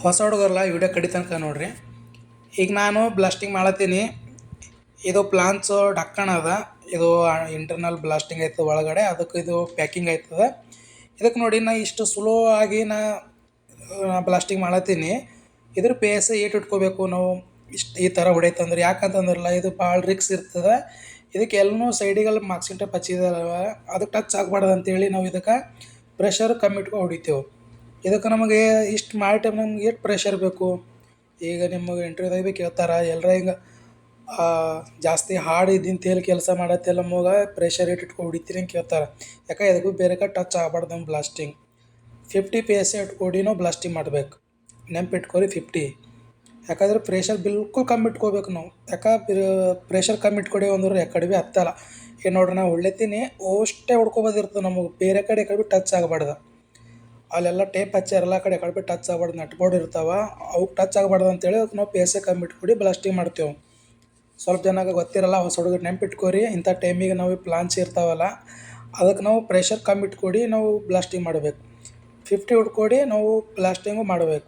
ಹೊಸ ಹುಡುಗರಲ್ಲ ವಿಡಿಯೋ ಕಡಿತನಕ ನೋಡ್ರಿ. ಈಗ ನಾನು ಬ್ಲಾಸ್ಟಿಂಗ್ ಮಾಡತ್ತೀನಿ. ಇದು ಪ್ಲಾನ್ಸು ಢಕ್ಕಣ ಅದ. ಇದು ಇಂಟರ್ನಲ್ ಬ್ಲಾಸ್ಟಿಂಗ್ ಆಯ್ತದ ಒಳಗಡೆ, ಅದಕ್ಕೆ ಇದು ಪ್ಯಾಕಿಂಗ್ ಆಯ್ತದ. ಇದಕ್ಕೆ ನೋಡಿ ನಾ ಇಷ್ಟು ಸ್ಲೋ ಆಗಿ ನಾ ಬ್ಲಾಸ್ಟಿಂಗ್ ಮಾಡತ್ತೀನಿ. ಇದ್ರ ಪೇಸ್ ಏಟ್ ಇಟ್ಕೋಬೇಕು ನಾವು ಈ ಥರ ಹೊಡೈತಂದ್ರೆ. ಯಾಕಂತಂದ್ರಲ್ಲ ಇದು ಭಾಳ ರಿಕ್ಸ್ ಇರ್ತದೆ. ಇದಕ್ಕೆ ಎಲ್ಲನೂ ಸೈಡಿಗೆಲ್ಲ ಮಾರ್ಕ್ಸಿನ್ ಟೇಪ್ ಹಚ್ಚಿದಾರವ, ಅದಕ್ಕೆ ಟಚ್ ಆಗಬಾರ್ದು ಅಂತೇಳಿ ನಾವು ಇದಕ್ಕೆ ಪ್ರೆಷರ್ ಕಮ್ಮಿ ಇಟ್ಕೊಂಡು ಹೊಡಿತೇವೆ. ಇದಕ್ಕೆ ನಮಗೆ ಇಷ್ಟು ಮಾಡೋ ಟೈಮ್ ನಮ್ಗೆ ಎಷ್ಟು ಪ್ರೆಷರ್ ಬೇಕು. ಈಗ ನಿಮಗೆ ಇಂಟರ್ವ್ಯೂದಾಗ ಭೀ ಕೇಳ್ತಾರೆ, ಎಲ್ಲರ ಹಿಂಗೆ ಜಾಸ್ತಿ ಹಾರ್ಡ್ ಇದ್ದಿನ ತೇಲ್ ಕೆಲಸ ಮಾಡತ್ತೆಲ್ಲ ನಮಗೆ ಪ್ರೆಷರ್ ಇಟ್ಕೊಂಡು ಹೊಡಿತೀರಿ ಅಂತ ಕೇಳ್ತಾರೆ. ಯಾಕೆ ಇದಕ್ಕೂ ಬೇರೆ ಟಚ್ ಆಗಬಾರ್ದು ನಮ್ಮ ಬ್ಲಾಸ್ಟಿಂಗ್. 50 PSI ಇಟ್ಕೊಂಡು ನಾವು ಬ್ಲಾಸ್ಟಿಂಗ್ ಮಾಡಬೇಕು. ನೆನ್ಪಿಟ್ಕೊರಿ 50. ಯಾಕಂದ್ರೆ ಪ್ರೆಷರ್ ಬಿಲ್ಕುಲ್ ಕಮ್ಮಿ ಇಟ್ಕೋಬೇಕು ನಾವು. ಪ್ರೆಷರ್ ಕಮ್ಮಿ ಇಟ್ಕೊಡೇವು ಅಂದ್ರೆ ಯಾಕಡೆ ಭೀ ಹತ್ತಲ್ಲ. ಏನು ನೋಡ್ರಿ ನಾವು ಹೊಡ್ಲತ್ತೀನಿ ಅಷ್ಟೇ ಹೊಡ್ಕೊಬೋದಿರ್ತದೆ ನಮಗೆ. ಬೇರೆ ಕಡೆ ಭೀ ಟಚ್ ಆಗಬಾರ್ದು. ಅಲ್ಲೆಲ್ಲ ಟೇಪ್ ಹಚ್ಚಾರಲ್ಲ, ಆ ಕಡೆ ಭೀ ಟಚ್ ಆಗಬಾರ್ದು. ನಟ್ ಬೋರ್ಡ್ ಇರ್ತಾವೆ, ಅವಕ್ಕೆ ಟಚ್ ಆಗಬಾರ್ದು ಅಂತೇಳಿ ಅದಕ್ಕೆ ನಾವು PSI ಕಮ್ಮಿ ಇಟ್ಕೊಂಡು ಬ್ಲಾಸ್ಟಿಂಗ್ ಮಾಡ್ತೇವೆ. ಸ್ವಲ್ಪ ಜನಕ್ಕೆ ಗೊತ್ತಿರಲ್ಲ, ಹೊಸ ಹುಡುಗರು ನೆನ್ಪಿಟ್ಕೋರಿ. ಇಂಥ ಟೈಮಿಗೆ ನಾವು ಪ್ಲಾನ್ಸ್ ಇರ್ತಾವಲ್ಲ, ಅದಕ್ಕೆ ನಾವು ಪ್ರೆಷರ್ ಕಮ್ಮಿ ಇಟ್ಕೊಂಡು ನಾವು ಬ್ಲಾಸ್ಟಿಂಗ್ ಮಾಡಬೇಕು. 50 ಹಿಡ್ಕೊಂಡು ನಾವು ಬ್ಲಾಸ್ಟಿಂಗು ಮಾಡಬೇಕು.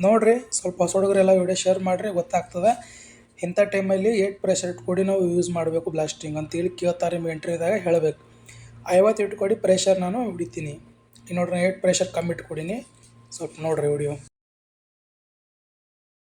ನೋಡಿರಿ, ಸ್ವಲ್ಪ ಹೊಸ ಹುಡುಗರೆಲ್ಲ ವಿಡಿಯೋ ಶೇರ್ ಮಾಡಿರಿ, ಗೊತ್ತಾಗ್ತದೆ. ಇಂಥ ಟೈಮಲ್ಲಿ 8 ಪ್ರೆಷರ್ ಇಟ್ಕೊಂಡು ನಾವು ಯೂಸ್ ಮಾಡಬೇಕು ಬ್ಲಾಸ್ಟಿಂಗ್ ಅಂತೇಳಿ ಕೇಳ್ತಾರೆ. ನಿಮ್ಮ ಇಂಟರ್ವ್ಯೂದಾಗ ಹೇಳಬೇಕು. 50 ಇಟ್ಕೊಂಡು ಪ್ರೆಷರ್ ನಾನು ಹೊಡಿತೀನಿ. ಈಗ ನೋಡ್ರಿ, 8 ಪ್ರೆಷರ್ ಕಮ್ಮಿ ಇಟ್ಕೊಡೀನಿ. ಸ್ವಲ್ಪ ನೋಡಿರಿ ವಿಡಿಯೋ.